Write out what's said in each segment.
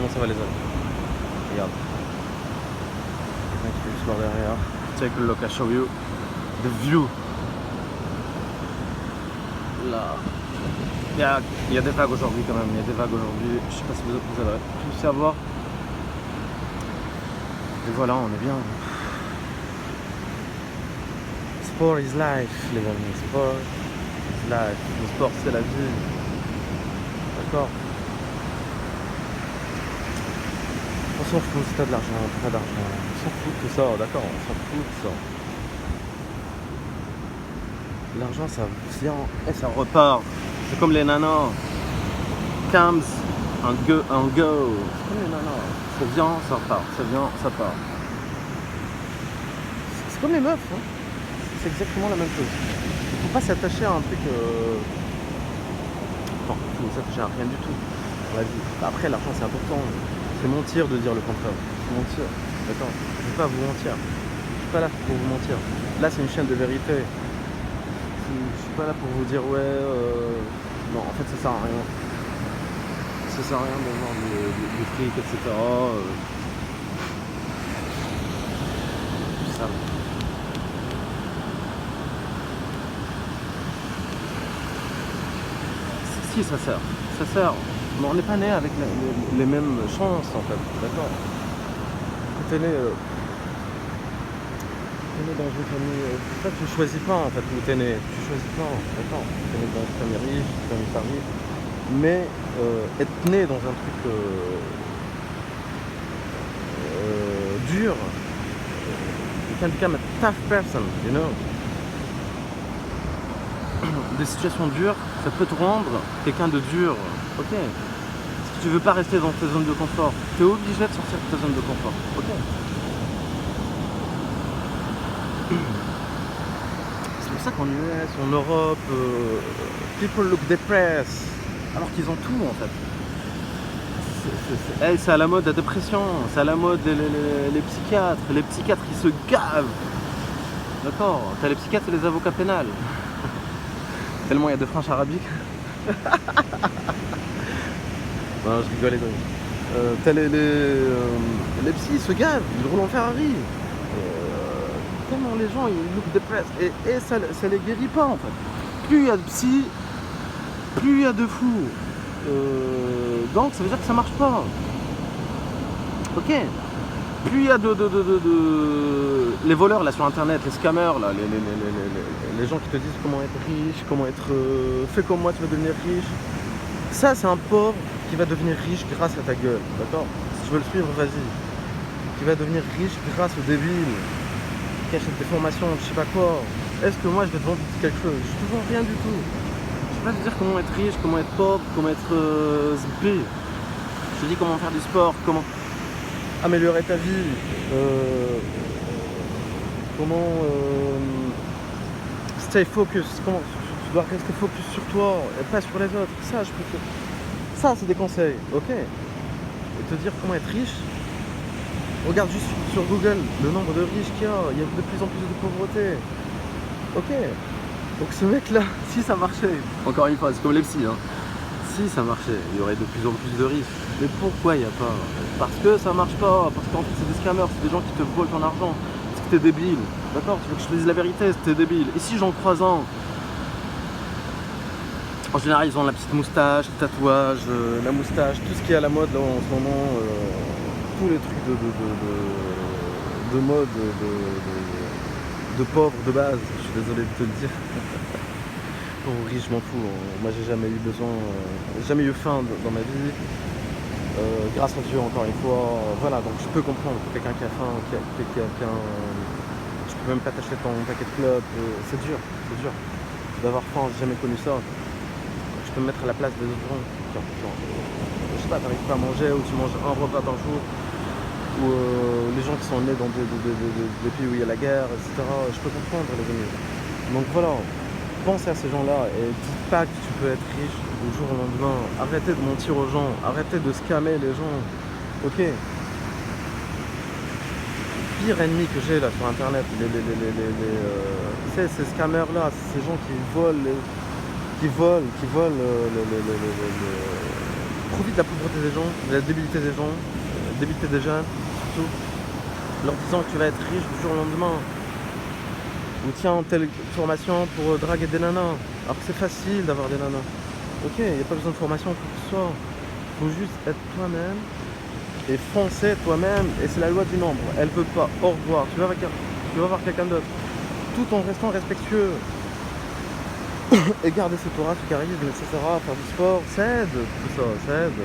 comment ça va les amis. Regarde. Quelqu'un qui fait du sport derrière. Take a look, I show you the view. Là. Il y a des vagues aujourd'hui quand même, il y a des vagues aujourd'hui. Je sais pas si vous avez pu savoir. Et voilà, on est bien. Sport is life, les amis. Sport is life. Le sport, c'est la vie. D'accord? On s'en fout si t'as de l'argent, t'as pas d'argent. On s'en fout de tout ça, d'accord? On s'en fout de ça. L'argent, ça vient et ça repart. C'est comme les nanas. Comes and go. C'est comme les nanas. Ça vient, ça repart. Ça vient, ça part. C'est comme les meufs. Hein. C'est exactement la même chose. Il ne faut pas s'attacher à un truc. Non, il faut s'attacher à rien du tout dans la vie. Après, l'argent, c'est important. C'est mentir de dire le contraire. C'est mentir. D'accord? Je ne vais pas vous mentir. Je ne suis pas là pour vous mentir. Là, c'est une chaîne de vérité. Je suis pas là pour vous dire ouais non en fait ça sert à rien. Ça sert à rien d'avoir du fric, etc. Ça. Si ça sert. Ça sert. Mais on n'est pas né avec les mêmes chances en fait, d'accord? T'es né dans une famille. En fait, tu choisis pas en fait où t'es né. Tu choisis pas, d'accord? T'es né dans une famille riche, une famille pas riche. Mais être né dans un truc dur, you can become a tough person, you know. Des situations dures, ça peut te rendre quelqu'un de dur, ok? Si tu veux pas rester dans ta zone de confort, t'es obligé de sortir de ta zone de confort, ok? C'est pour ça qu'en US, en Europe, people look depressed, alors qu'ils ont tout en fait. C'est à la mode la dépression, c'est à la mode les psychiatres. Les psychiatres ils se gavent. D'accord? T'as les psychiatres et les avocats pénals. Tellement il y a de franches arabiques. Non, je rigole les amis. T'as les psys ils se gavent, ils roulent en Ferrari. Tellement les gens ils look depressed et ça les guérit pas en fait. Plus il y a de psy, plus il y a de fous. Donc ça veut dire que ça marche pas. Ok. Plus il y a les voleurs là sur internet, les scammers là, les gens qui te disent comment être riche, comment être fais comme moi tu vas devenir riche. Ça c'est un pauvre qui va devenir riche grâce à ta gueule, d'accord? Si tu veux le suivre, vas-y. Qui va devenir riche grâce aux débiles qui achètent des formations, je sais pas quoi. Est-ce que moi je vais te vendre quelque chose? Je te vends rien du tout. Je vais pas te dire comment être riche, comment être pauvre, comment être zbé. Je te dis comment faire du sport, comment améliorer ta vie, comment stay focus, comment tu dois rester focus sur toi et pas sur les autres. Ça, je peux te... Ça, c'est des conseils, ok? Et te dire comment être riche. Regarde juste sur Google le nombre de riches qu'il y a. Il y a de plus en plus de pauvreté. Ok. Donc ce mec là, si ça marchait, encore une fois, c'est comme les psys, hein. Si ça marchait, il y aurait de plus en plus de riches. Mais pourquoi il n'y a pas? Parce que ça marche pas, parce qu'en fait c'est des scammers, c'est des gens qui te volent ton argent, parce que t'es débile. D'accord? Tu veux que je te dise la vérité, t'es débile. Et si j'en croise un, en général ils ont la petite moustache, le tatouage, la moustache, tout ce qui est à la mode là en ce moment, tous les trucs de mode, de pauvres de base, je suis désolé de te le dire. Pour riche, je m'en fous. Moi, j'ai jamais eu besoin, jamais eu faim dans ma vie. Grâce à Dieu, encore une fois. Voilà, donc je peux comprendre que quelqu'un qui a faim, tu peux même pas t'acheter ton paquet de clopes. C'est dur, c'est dur. D'avoir faim, j'ai jamais connu ça. Je peux me mettre à la place des autres gens. Je sais pas, t'arrives pas à manger ou tu manges un repas par jour. Ou les gens qui sont nés dans des pays où il y a la guerre, etc. Je peux comprendre, les amis. Donc voilà. Pensez à ces gens-là et dites pas que tu peux être riche du jour au lendemain. Arrêtez de mentir aux gens, arrêtez de scammer les gens. Ok. Pire ennemi que j'ai là sur internet, ces scammers là, ces gens qui volent profitent de la pauvreté des gens, de la débilité des gens, de la débilité des jeunes, surtout, leur disant que tu vas être riche du jour au lendemain. Ou tiens, telle formation pour draguer des nanas. Alors que c'est facile d'avoir des nanas. Ok, il n'y a pas besoin de formation pour que ce soit. Il faut juste être toi-même et foncer toi-même. Et c'est la loi du nombre. Elle veut pas. Au revoir. Tu vas voir quelqu'un d'autre. Tout en restant respectueux. Et garder ce courage, ce charisme, etc. Faire du sport. Ça aide. Tout ça, ça aide.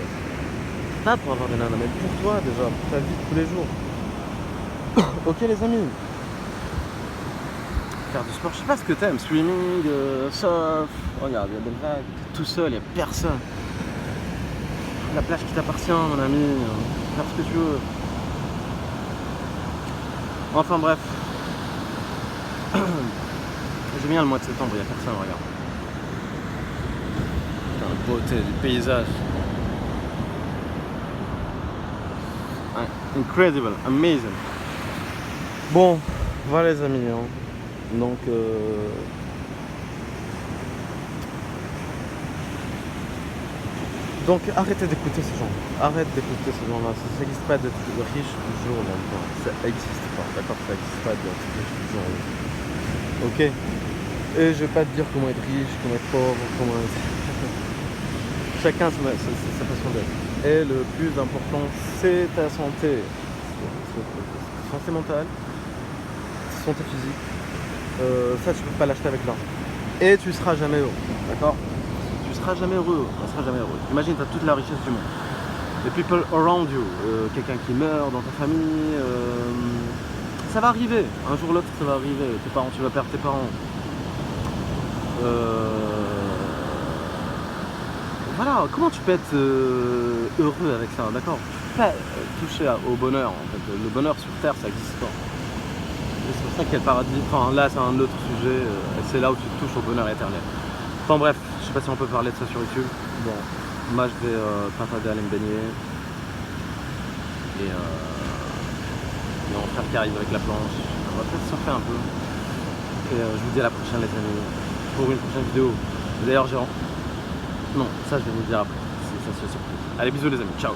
Pas pour avoir des nanas, mais pour toi déjà. Pour ta vie de tous les jours. Ok les amis. Faire du sport, je sais pas ce que t'aimes, swimming, surf, regarde, il y a des vagues, t'es tout seul, il n'y a personne. La plage qui t'appartient, mon ami, faire ce que tu veux. Enfin bref. J'aime bien le mois de septembre, il n'y a personne, regarde. La beauté du paysage. Incredible, amazing. Bon, voilà les amis. Hein. Donc, arrêtez d'écouter ces gens. Arrête d'écouter ces gens-là. Ça n'existe pas d'être riche du jour au lendemain. Ça n'existe pas. D'accord, ça n'existe pas d'être riche du jour au lendemain. Ok. Et je vais pas te dire comment être riche, comment être pauvre, comment être... Chacun sa façon d'être. Et le plus important, c'est ta santé. Santé mentale, santé physique. Ça tu peux pas l'acheter avec l'argent. Et tu seras jamais heureux, d'accord? Tu seras jamais heureux, on sera jamais heureux. Imagine, tu as toute la richesse du monde. Les people around you, quelqu'un qui meurt dans ta famille, ça va arriver, un jour ou l'autre ça va arriver. Tes parents, tu vas perdre tes parents. Voilà, comment tu peux être heureux avec ça, d'accord? Tu peux pas toucher au bonheur en fait. Le bonheur sur terre ça n'existe pas. C'est pour ça qu'il y a le paradis, enfin là c'est un autre sujet, c'est là où tu touches au bonheur éternel. Enfin bref, je sais pas si on peut parler de ça sur YouTube. Bon, moi je vais pas tarder à aller me baigner. Et mon frère qui arrive avec la planche, on va peut-être surfer un peu. Et je vous dis à la prochaine les amis, pour une prochaine vidéo. D'ailleurs non, ça je vais vous le dire après, ça c'est surprise. Allez bisous les amis, ciao.